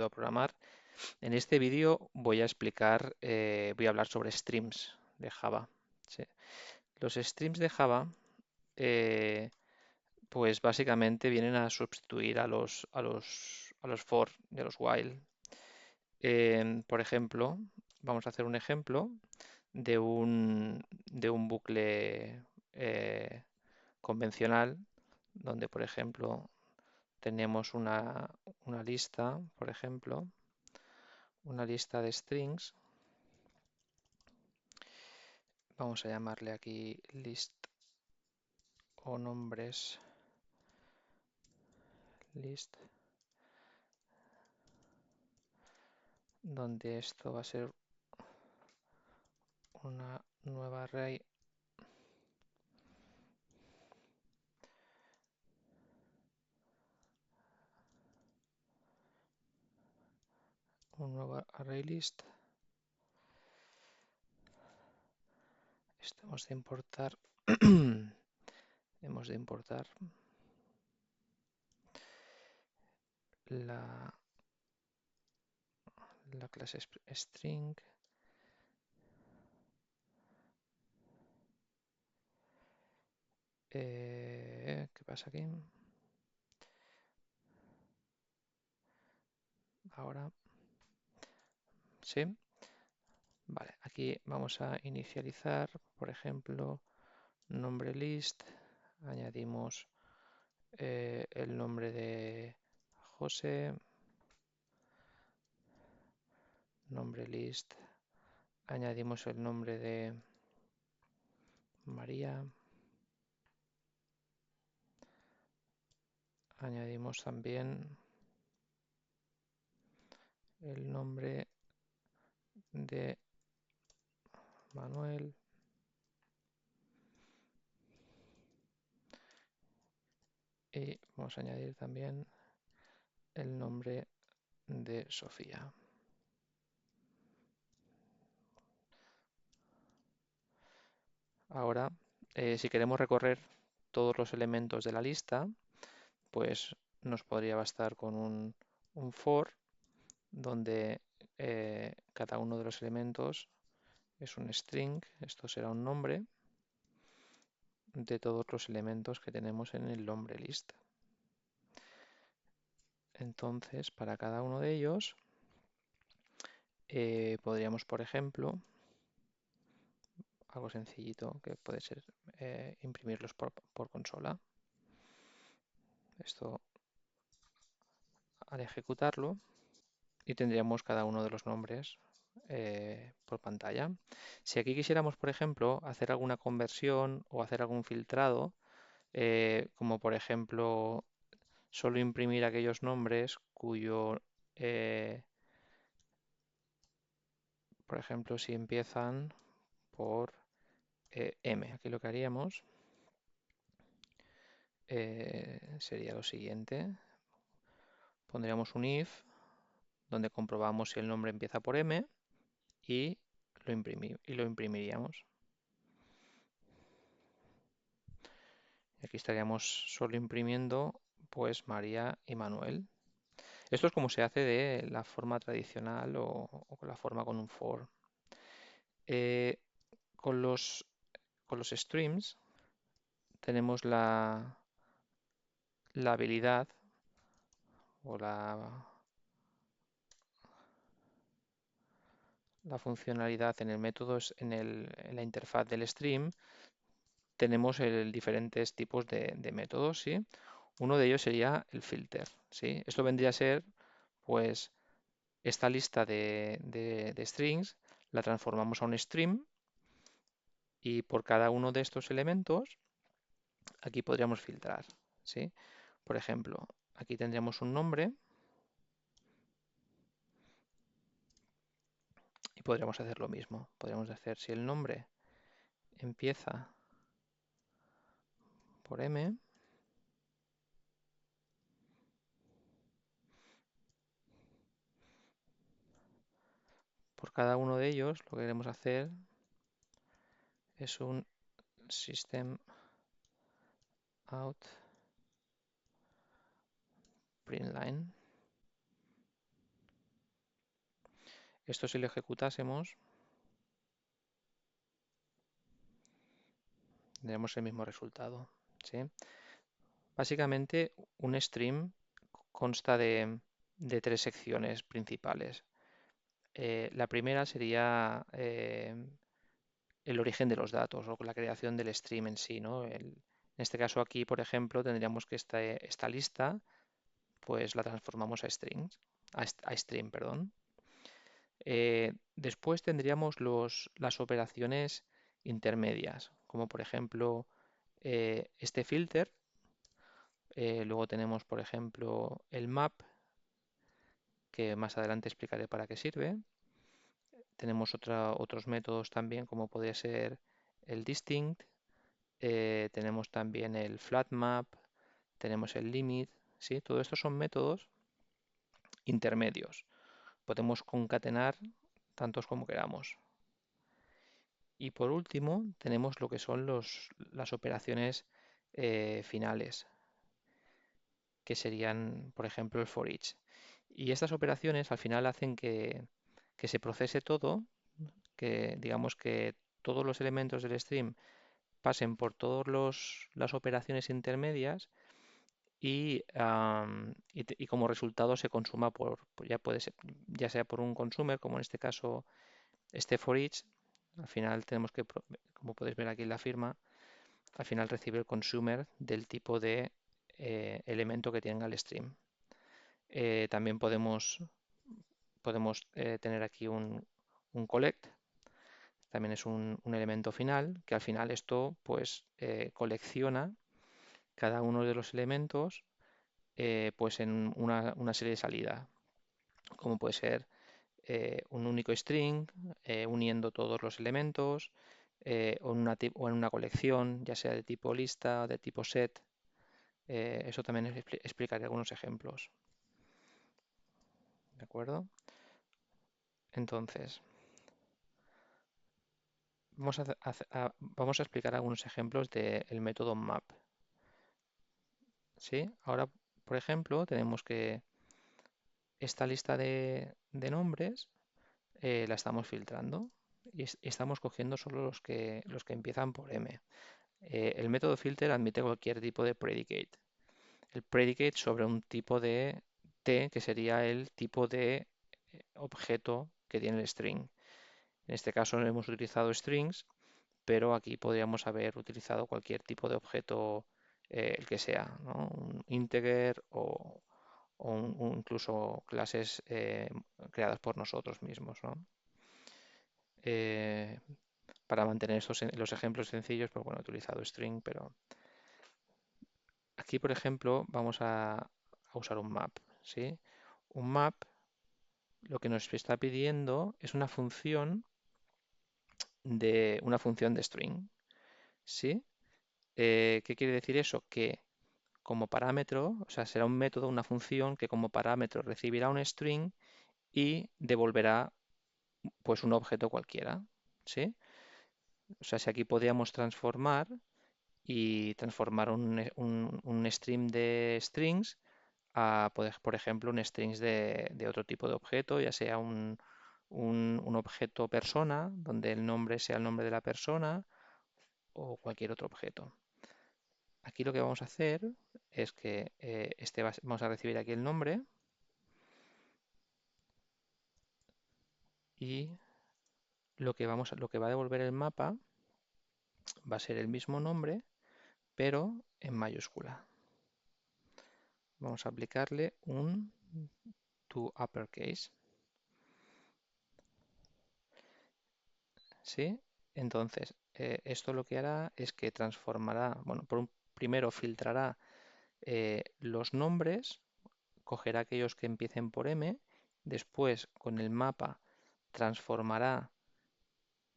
a programar. En este vídeo voy a explicar, voy a hablar sobre streams de Java. ¿Sí? Los streams de Java, eh, pues básicamente vienen a sustituir a los for y a los while. Por ejemplo, vamos a hacer un ejemplo de un bucle convencional, donde, por ejemplo, tenemos una lista, por ejemplo, una lista de strings. Vamos a llamarle aquí list o nombres list, donde esto va a ser una nueva array un nuevo array list. Esto hemos de importar hemos de importar la clase string. ¿Qué pasa aquí? Ahora, sí. Vale, aquí vamos a inicializar, por ejemplo, nombre list. Añadimos el nombre de José, nombre list. Añadimos el nombre de María. Añadimos también el nombre de Manuel. Y vamos a añadir también el nombre de Sofía. Ahora, si queremos recorrer todos los elementos de la lista, pues nos podría bastar con un for donde cada uno de los elementos es un string. Esto será un nombre de todos los elementos que tenemos en el nombre list. Entonces, para cada uno de ellos, podríamos, por ejemplo, algo sencillito que puede ser imprimirlos por consola. Esto al ejecutarlo y tendríamos cada uno de los nombres por pantalla. Si aquí quisiéramos, por ejemplo, hacer alguna conversión o hacer algún filtrado, como por ejemplo solo imprimir aquellos nombres cuyo, por ejemplo, si empiezan por M, aquí lo que haríamos sería lo siguiente. Pondríamos un if donde comprobamos si el nombre empieza por M y lo imprimiríamos. Y aquí estaríamos solo imprimiendo pues María y Manuel. Esto es como se hace de la forma tradicional o con la forma con un for. Eh, con los streams tenemos la habilidad o la funcionalidad en el método, en la interfaz del stream, tenemos diferentes tipos de métodos, ¿sí? Uno de ellos sería el filter, ¿sí? Esto vendría a ser, pues, esta lista de strings la transformamos a un stream y por cada uno de estos elementos aquí podríamos filtrar, ¿sí? Por ejemplo, aquí tendríamos un nombre y podríamos hacer lo mismo. Podríamos hacer si el nombre empieza por M, por cada uno de ellos lo que queremos hacer es un system out println Esto si lo ejecutásemos, tendremos el mismo resultado, ¿sí? Básicamente, un stream consta de tres secciones principales. La primera sería el origen de los datos o la creación del stream en sí, ¿no? En este caso aquí, por ejemplo, tendríamos que esta lista, pues la transformamos a strings, a stream, perdón. Después tendríamos las operaciones intermedias, como por ejemplo este filter. Luego tenemos, por ejemplo, el map, que más adelante explicaré para qué sirve. Tenemos otros métodos también, como podría ser el distinct. Tenemos también el flat map, tenemos el limit, ¿sí? Todo esto son métodos intermedios. Podemos concatenar tantos como queramos. Y por último, tenemos lo que son las operaciones finales, que serían, por ejemplo, el for each. Y estas operaciones al final hacen que se procese todo, que digamos que todos los elementos del stream pasen por todas las operaciones intermedias y como resultado se consuma ya puede ser, ya sea por un consumer, como en este caso este for each. Al final tenemos que, como podéis ver aquí en la firma, al final recibe el consumer del tipo de elemento que tenga el stream. También podemos tener aquí un collect, también es un elemento final, que al final esto pues colecciona cada uno de los elementos pues en una serie de salida, como puede ser un único string uniendo todos los elementos o en una colección, ya sea de tipo lista o de tipo set. Eso también explicaré algunos ejemplos. ¿De acuerdo? Entonces, vamos a explicar algunos ejemplos del método map. ¿Sí? Ahora, por ejemplo, tenemos que esta lista de nombres la estamos filtrando y estamos cogiendo solo los que empiezan por M. El método filter admite cualquier tipo de predicate. El predicate sobre un tipo de T, que sería el tipo de objeto que tiene el string. En este caso hemos utilizado strings, pero aquí podríamos haber utilizado cualquier tipo de objeto, el que sea, ¿no? Un integer o incluso clases creadas por nosotros mismos, ¿no? Eh, para mantener los ejemplos sencillos, pues bueno, he utilizado string, pero aquí, por ejemplo, vamos a usar un map, ¿sí? Un map lo que nos está pidiendo es una función de string, ¿sí? ¿Qué quiere decir eso? Que como parámetro, o sea, será un método, una función que como parámetro recibirá un string y devolverá pues un objeto cualquiera, ¿sí? O sea, si aquí podríamos transformar y transformar un stream de strings a, por ejemplo, un strings de otro tipo de objeto, ya sea un objeto persona, donde el nombre sea el nombre de la persona o cualquier otro objeto. Aquí lo que vamos a hacer es que vamos a recibir aquí el nombre y lo que va a devolver el mapa va a ser el mismo nombre, pero en mayúscula. Vamos a aplicarle un to uppercase, ¿sí? Entonces, esto lo que hará es que transformará, bueno, primero filtrará los nombres, cogerá aquellos que empiecen por M, después con el mapa transformará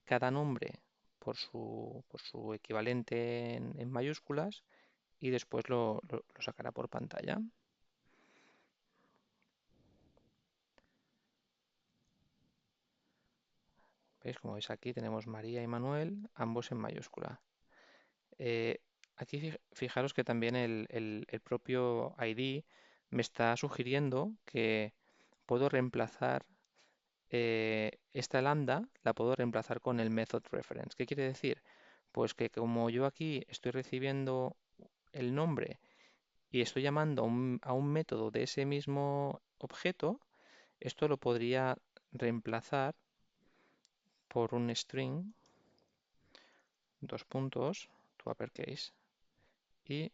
cada nombre por su equivalente en mayúsculas y después lo sacará por pantalla. ¿Veis? Como veis aquí tenemos María y Manuel, ambos en mayúscula. Eh, Aquí fijaros que también el propio ID me está sugiriendo que puedo reemplazar esta lambda la puedo reemplazar con el method reference. ¿Qué quiere decir? Pues que como yo aquí estoy recibiendo el nombre y estoy llamando a un método de ese mismo objeto, esto lo podría reemplazar por un string, dos puntos, to uppercase, y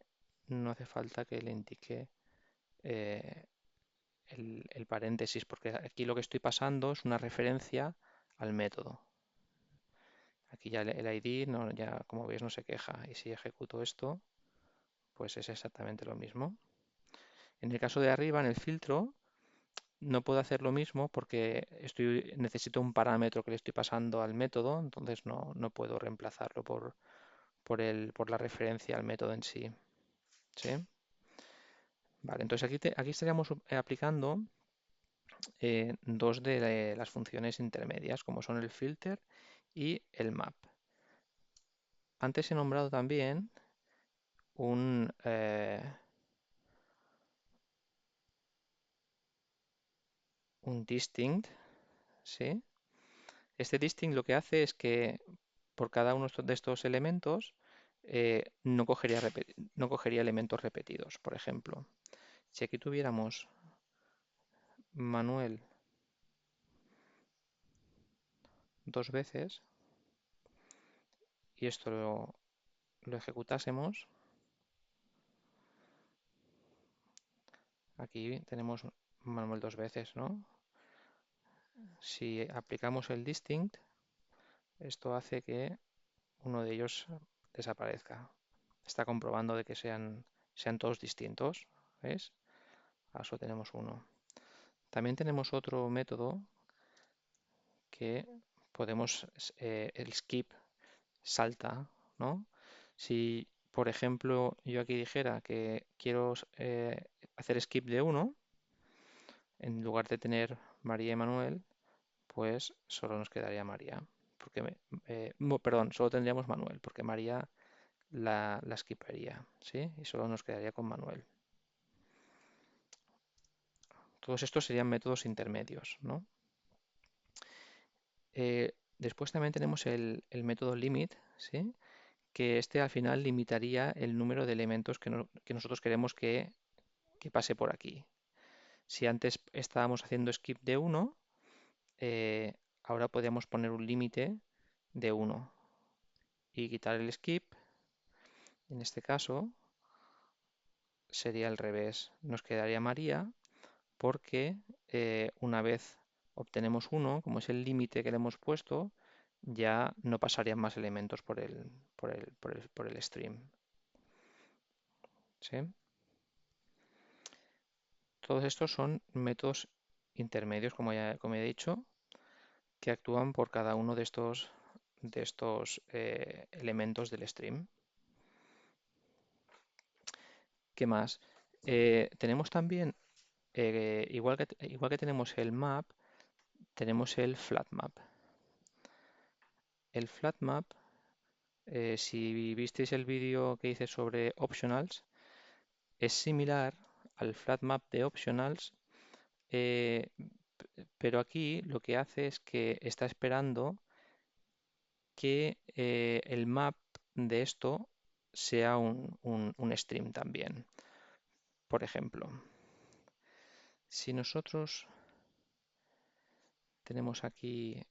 no hace falta que le indique eh, el paréntesis, porque aquí lo que estoy pasando es una referencia al método. Aquí ya el ID, no, ya como veis, no se queja. Y si ejecuto esto, pues es exactamente lo mismo. En el caso de arriba, en el filtro, no puedo hacer lo mismo porque necesito un parámetro que le estoy pasando al método, entonces no puedo reemplazarlo por la referencia al método en sí. ¿Sí? Vale, entonces aquí estaríamos aplicando dos de las funciones intermedias, como son el filter y el map. Antes he nombrado también un, un distinct, ¿sí? Este distinct lo que hace es que por cada uno de estos elementos no cogería elementos repetidos. Por ejemplo, si aquí tuviéramos Manuel dos veces y esto lo ejecutásemos, aquí tenemos Manuel dos veces, ¿no? Si aplicamos el distinct, esto hace que uno de ellos desaparezca. Está comprobando de que sean todos distintos, ¿ves? Ahora solo tenemos uno. También tenemos otro método que podemos, el skip salta, ¿no? Si, por ejemplo, yo aquí dijera que quiero hacer skip de uno, en lugar de tener María y Manuel, pues solo nos quedaría María. Porque perdón, solo tendríamos Manuel, porque María la skiparía, ¿sí? Y solo nos quedaría con Manuel. Todos estos serían métodos intermedios, ¿no? Después también tenemos el método limit, ¿sí? Que este al final limitaría el número de elementos que nosotros queremos que pase por aquí. Si antes estábamos haciendo skip de 1, ahora podríamos poner un límite de 1 y quitar el skip. En este caso sería al revés. Nos quedaría María porque una vez obtenemos 1, como es el límite que le hemos puesto, ya no pasarían más elementos por el stream. ¿Sí? Todos estos son métodos intermedios, como he dicho, que actúan por cada uno de estos elementos del stream. ¿Qué más? Tenemos también, igual que tenemos el map, tenemos el flat map. El flat map, si visteis el vídeo que hice sobre optionals, es similar al flat map de optionals, eh, pero aquí lo que hace es que está esperando que el map de esto sea un stream también. Por ejemplo, si nosotros tenemos aquí,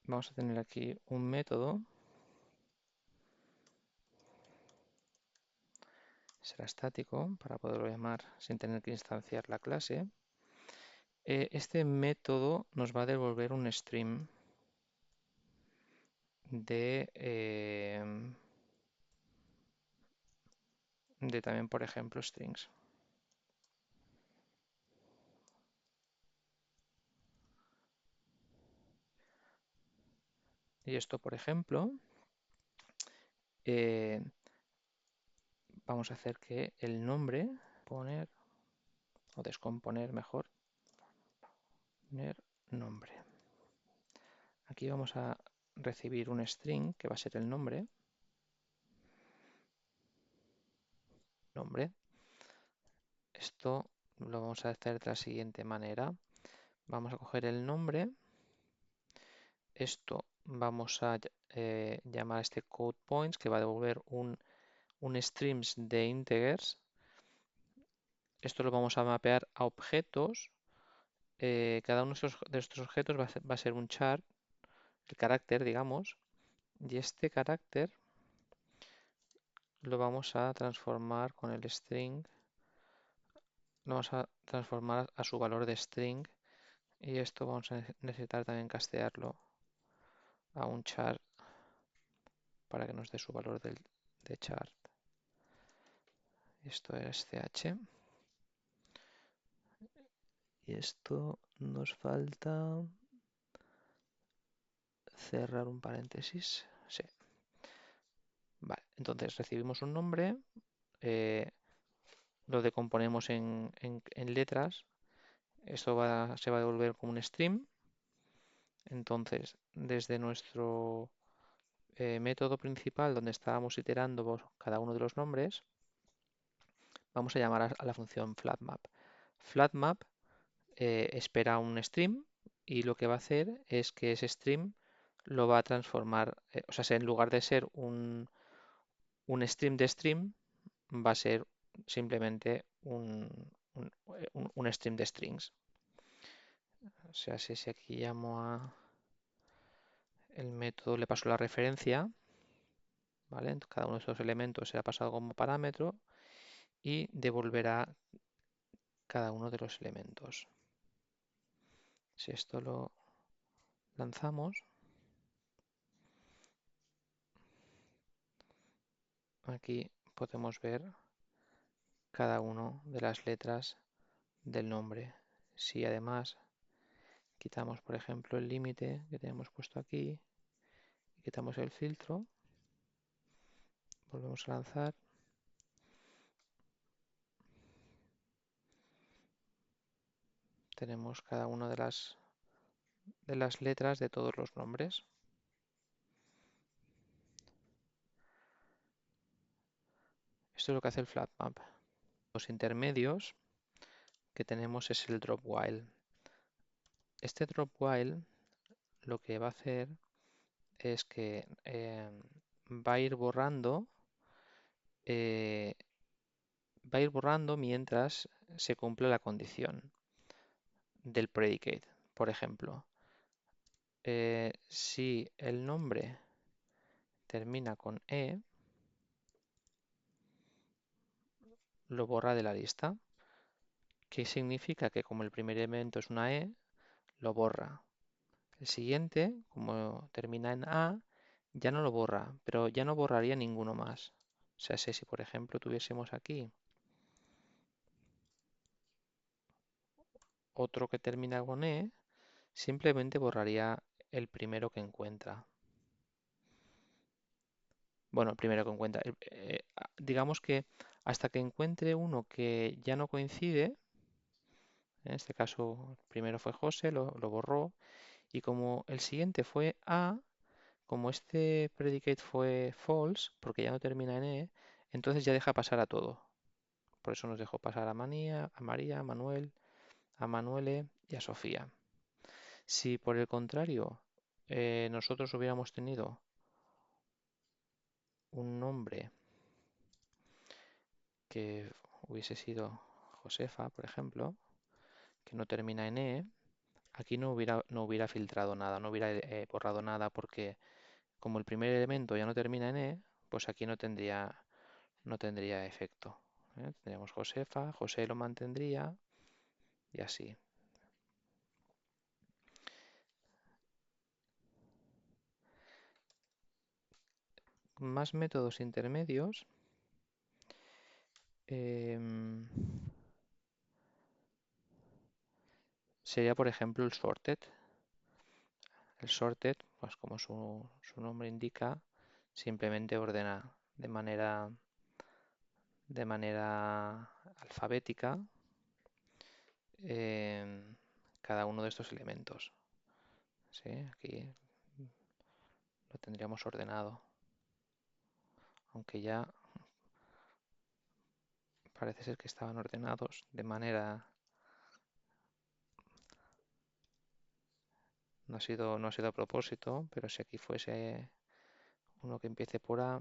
vamos a tener aquí un método, será estático para poderlo llamar sin tener que instanciar la clase. Este método nos va a devolver un stream de también, por ejemplo, strings. Y esto, por ejemplo, eh, vamos a hacer que el nombre, poner o descomponer mejor, poner nombre. Aquí vamos a recibir un string que va a ser el nombre. Nombre. Esto lo vamos a hacer de la siguiente manera. Vamos a coger el nombre. Esto vamos a llamar a este code points que va a devolver un streams de integers. Esto lo vamos a mapear a objetos. Cada uno de estos objetos va a ser un char, el carácter, digamos, y este carácter lo vamos a transformar con el string, lo vamos a transformar a su valor de string, y esto vamos a necesitar también castearlo a un char para que nos dé su valor de char. Esto es ch. Y esto nos falta cerrar un paréntesis. Sí. Vale, entonces recibimos un nombre, eh, lo decomponemos en letras. Esto se va a devolver como un stream. Entonces, desde nuestro método principal, donde estábamos iterando por cada uno de los nombres, vamos a llamar a la función flatMap. FlatMap espera un stream y lo que va a hacer es que ese stream lo va a transformar, o sea, en lugar de ser un stream de stream, va a ser simplemente un stream de strings. O sea, si aquí llamo a el método, le paso la referencia, ¿vale? Entonces, cada uno de estos elementos será pasado como parámetro y devolverá cada uno de los elementos. Si esto lo lanzamos, aquí podemos ver cada una de las letras del nombre. Si además quitamos, por ejemplo, el límite que tenemos puesto aquí, y quitamos el filtro, volvemos a lanzar, tenemos cada una de las letras de todos los nombres. Esto es lo que hace el flatmap. Los intermedios que tenemos es el drop while. Este drop while lo que va a hacer es que va a ir borrando mientras se cumple la condición del predicate. Por ejemplo, si el nombre termina con E, lo borra de la lista. ¿Qué significa? Que como el primer elemento es una E, lo borra. El siguiente, como termina en A, ya no lo borra, pero ya no borraría ninguno más. O sea, si por ejemplo tuviésemos aquí otro que termina con E, simplemente borraría el primero que encuentra. Bueno, el primero que encuentra. Digamos que hasta que encuentre uno que ya no coincide, en este caso el primero fue José, lo borró, y como el siguiente fue A, como este predicate fue false, porque ya no termina en E, entonces ya deja pasar a todo. Por eso nos dejó pasar a María, a Manuel, a Manuele y a Sofía. Si por el contrario nosotros hubiéramos tenido un nombre que hubiese sido Josefa, por ejemplo, que no termina en E, aquí no hubiera filtrado nada, no hubiera borrado nada, porque como el primer elemento ya no termina en E, pues aquí no tendría efecto. Tendríamos Josefa, José lo mantendría y así. Más métodos intermedios. em, Sería, por ejemplo, el sorted. El sorted, pues como su nombre indica, simplemente ordena de manera alfabética cada uno de estos elementos. ¿Sí? Aquí lo tendríamos ordenado, aunque ya parece ser que estaban ordenados de manera no ha sido a propósito, pero si aquí fuese uno que empiece por A,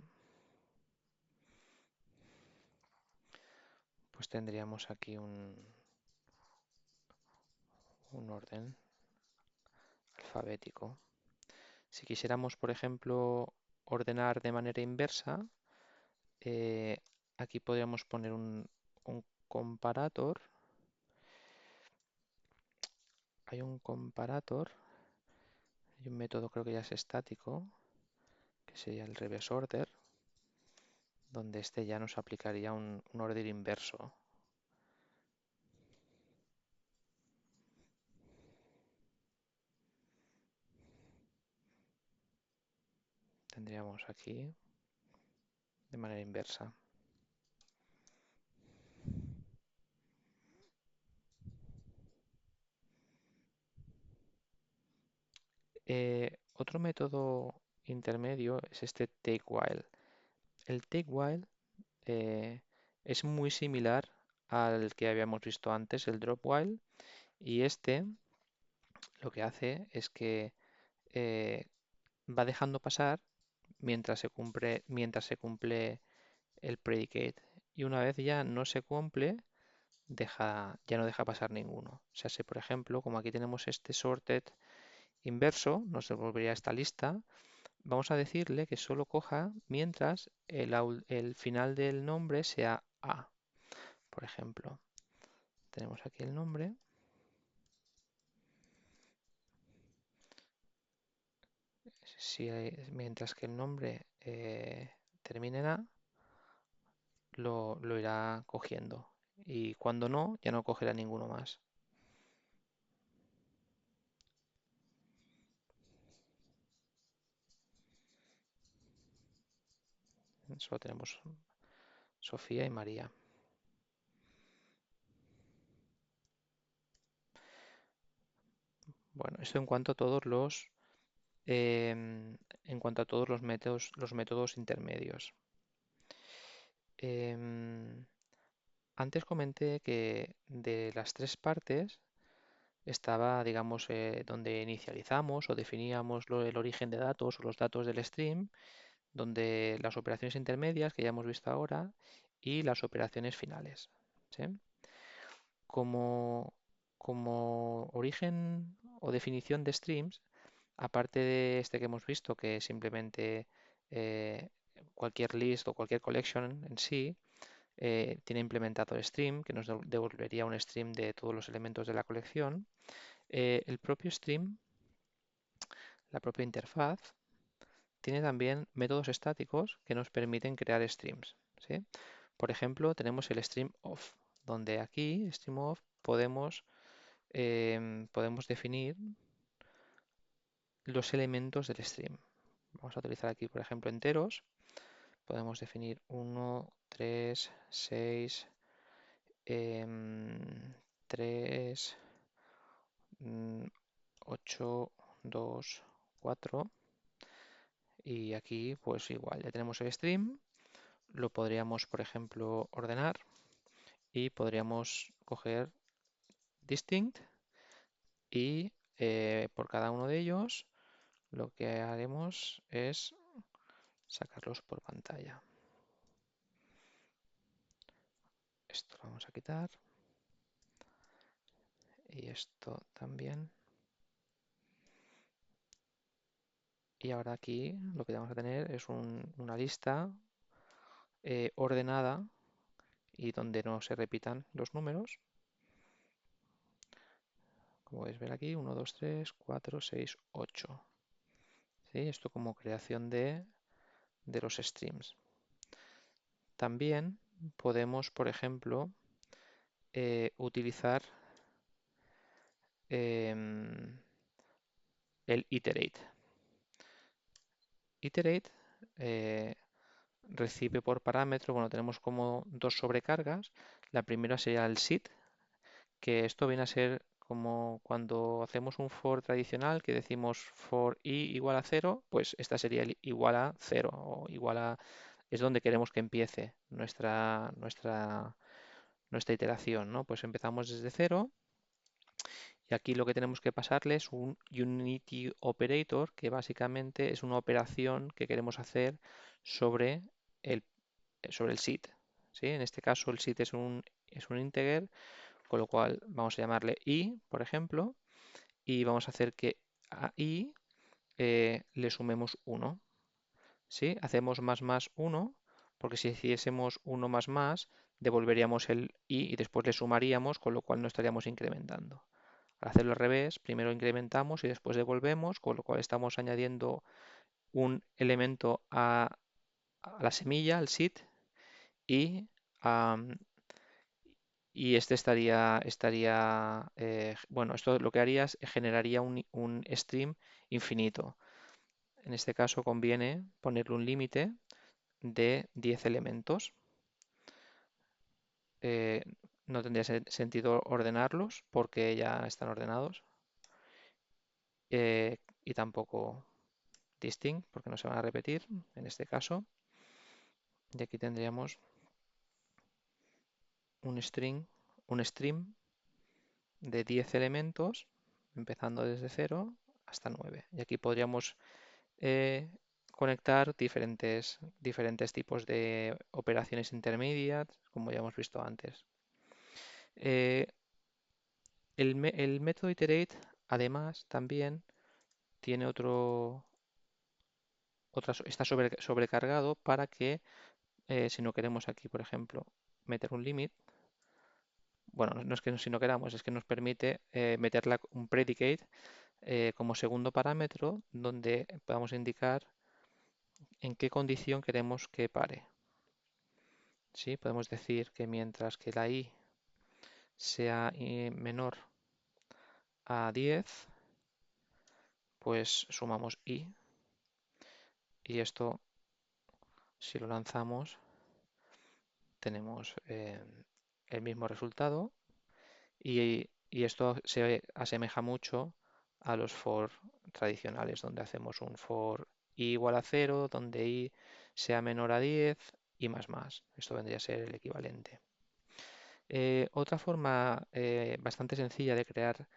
pues tendríamos aquí un orden alfabético. Si quisiéramos, por ejemplo, ordenar de manera inversa, eh, aquí podríamos poner un comparator. Hay un comparator y un método creo que ya es estático, que sería el reverse order, donde este ya nos aplicaría un orden inverso. Tendríamos aquí de manera inversa. Otro método intermedio es este take while. El take while eh, es muy similar al que habíamos visto antes, el drop while, y este lo que hace es que eh, va dejando pasar mientras se cumple el predicate. Y una vez ya no se cumple, ya no deja pasar ninguno. O sea, si por ejemplo, como aquí tenemos este sorted inverso, nos devolvería esta lista. Vamos a decirle que solo coja mientras el final del nombre sea A. Por ejemplo, tenemos aquí el nombre. Mientras que el nombre termine en A, lo irá cogiendo. Y cuando no, ya no cogerá ninguno más. Solo tenemos Sofía y María. Bueno, esto en cuanto a todos los métodos intermedios. Em, Antes comenté que de las tres partes estaba, digamos, donde inicializamos o definíamos el origen de datos o los datos del stream, donde las operaciones intermedias que ya hemos visto ahora y las operaciones finales. ¿Sí? Como, como origen o definición de streams, aparte de este que hemos visto, que es simplemente eh, cualquier list o cualquier collection en sí, tiene implementado el stream, que nos devolvería un stream de todos los elementos de la colección. El propio stream, la propia interfaz, tiene también métodos estáticos que nos permiten crear streams. ¿Sí? Por ejemplo, tenemos el stream off, donde aquí, stream off, podemos definir los elementos del stream. Vamos a utilizar aquí, por ejemplo, enteros. Podemos definir 1, 3, 6, 3, 8, 2, 4. Y aquí, pues igual, ya tenemos el stream. Lo podríamos, por ejemplo, ordenar y podríamos coger distinct y por cada uno de ellos lo que haremos es sacarlos por pantalla. Esto lo vamos a quitar y esto también. Y ahora aquí lo que vamos a tener es una lista ordenada y donde no se repitan los números. Como podéis ver aquí, 1, 2, 3, 4, 6, 8. ¿Sí? Esto como creación de los streams. También podemos, por ejemplo, utilizar em, el iterate. Iterate recibe por parámetro, bueno, tenemos como dos sobrecargas. La primera sería el sit, que esto viene a ser como cuando hacemos un for tradicional, que decimos for i igual a 0, pues esta sería el igual a 0 o igual a... es donde queremos que empiece nuestra iteración, ¿no? Pues empezamos desde 0 Y aquí lo que tenemos que pasarle es un Unity Operator, que básicamente es una operación que queremos hacer sobre el, sobre el seed. ¿Sí? En este caso el seed es un integer, con lo cual vamos a llamarle i, por ejemplo, y vamos a hacer que a i le sumemos 1. ¿Sí? Hacemos más 1, porque si hiciésemos 1 más, devolveríamos el i y después le sumaríamos, con lo cual no estaríamos incrementando. Al hacerlo al revés, primero incrementamos y después devolvemos, con lo cual estamos añadiendo un elemento a la semilla, al seed, y, am, y este bueno, esto lo que haría es generaría un stream infinito. En este caso conviene ponerle un límite de 10 elementos. Eh, no tendría sentido ordenarlos porque ya están ordenados, y tampoco distinct porque no se van a repetir en este caso. Y aquí tendríamos un string, un stream de 10 elementos, empezando desde 0 hasta 9. Y aquí podríamos eh, conectar diferentes tipos de operaciones intermedias, como ya hemos visto antes. Eh, el método iterate, además, también tiene está sobrecargado para que, si no queremos aquí, por ejemplo, meter un limit, bueno, no es que si no queramos, es que nos permite meter un predicate como segundo parámetro donde podamos indicar en qué condición queremos que pare. ¿Sí? Podemos decir que mientras que la i sea menor a 10, pues sumamos i, y esto, si lo lanzamos, tenemos el mismo resultado, y esto se asemeja mucho a los for tradicionales, donde hacemos un for i igual a 0, donde i sea menor a 10 y más. Esto vendría a ser el equivalente. Otra forma bastante sencilla de crear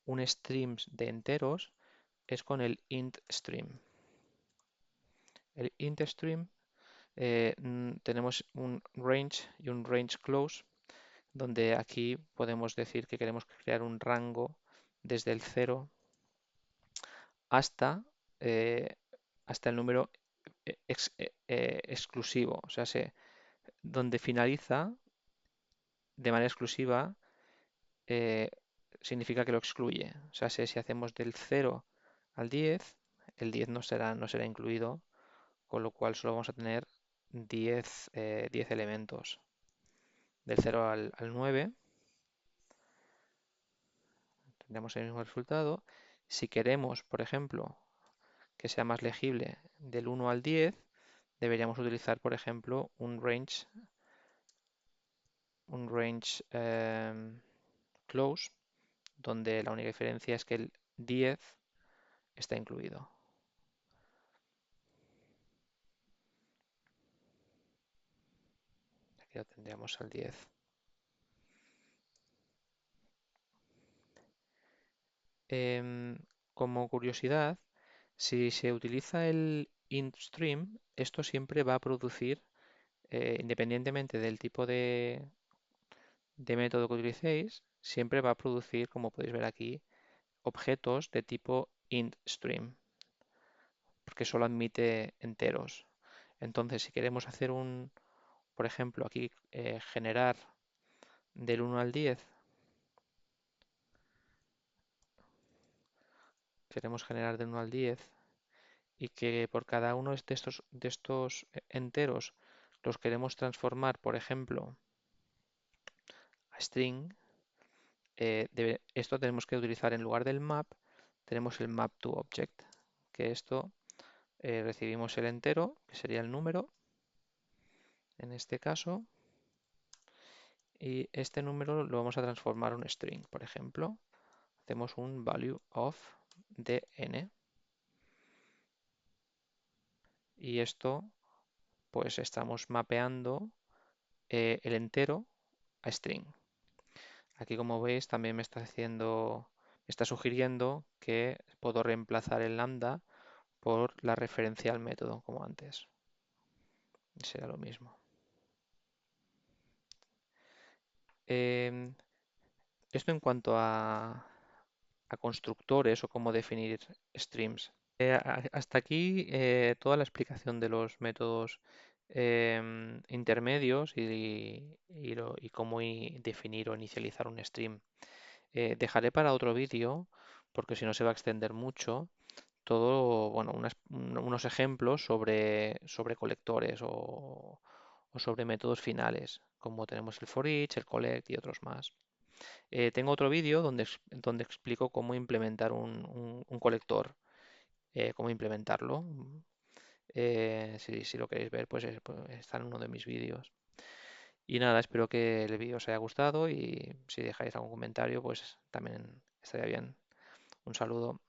un stream de enteros es con el int stream. El int stream, tenemos un range y un range close, donde aquí podemos decir que queremos crear un rango desde el 0 hasta, eh, hasta el número exclusivo, o sea, donde finaliza de manera exclusiva, eh, significa que lo excluye. O sea, si hacemos del 0 al 10, el 10 no será incluido, con lo cual solo vamos a tener 10 elementos. Del 0 al 9 tendremos el mismo resultado. Si queremos, por ejemplo, que sea más legible, del 1 al 10, deberíamos utilizar, por ejemplo, un range close, donde la única diferencia es que el 10 está incluido. Aquí lo tendríamos al 10. Como curiosidad, si se utiliza el intStream, esto siempre va a producir, independientemente del tipo de método que utilicéis, siempre va a producir, como podéis ver aquí, objetos de tipo intStream, porque solo admite enteros. Entonces, si queremos hacer por ejemplo, aquí generar del 1 al 10, queremos generar del 1 al 10, y que por cada uno de estos enteros los queremos transformar, por ejemplo, a string, esto tenemos que utilizar en lugar del map, tenemos el map to object, que esto, recibimos el entero, que sería el número, en este caso, y este número lo vamos a transformar a un string, por ejemplo, hacemos un value of dn, y esto, pues estamos mapeando el entero a string. Aquí, como veis, también me está haciendo, está sugiriendo que puedo reemplazar el lambda por la referencia al método, como antes. Será lo mismo. Em, Esto en cuanto a constructores o cómo definir streams. Hasta aquí toda la explicación de los métodos intermedios y cómo definir o inicializar un stream. Dejaré para otro vídeo, porque si no se va a extender mucho, todo, bueno, unos ejemplos sobre colectores o sobre métodos finales, como tenemos el for each, el collect y otros más. Tengo otro vídeo donde explico cómo implementar un colector, cómo implementarlo. Si lo queréis ver, pues está en uno de mis vídeos. Y nada, espero que el vídeo os haya gustado y si dejáis algún comentario, pues también estaría bien. Un saludo.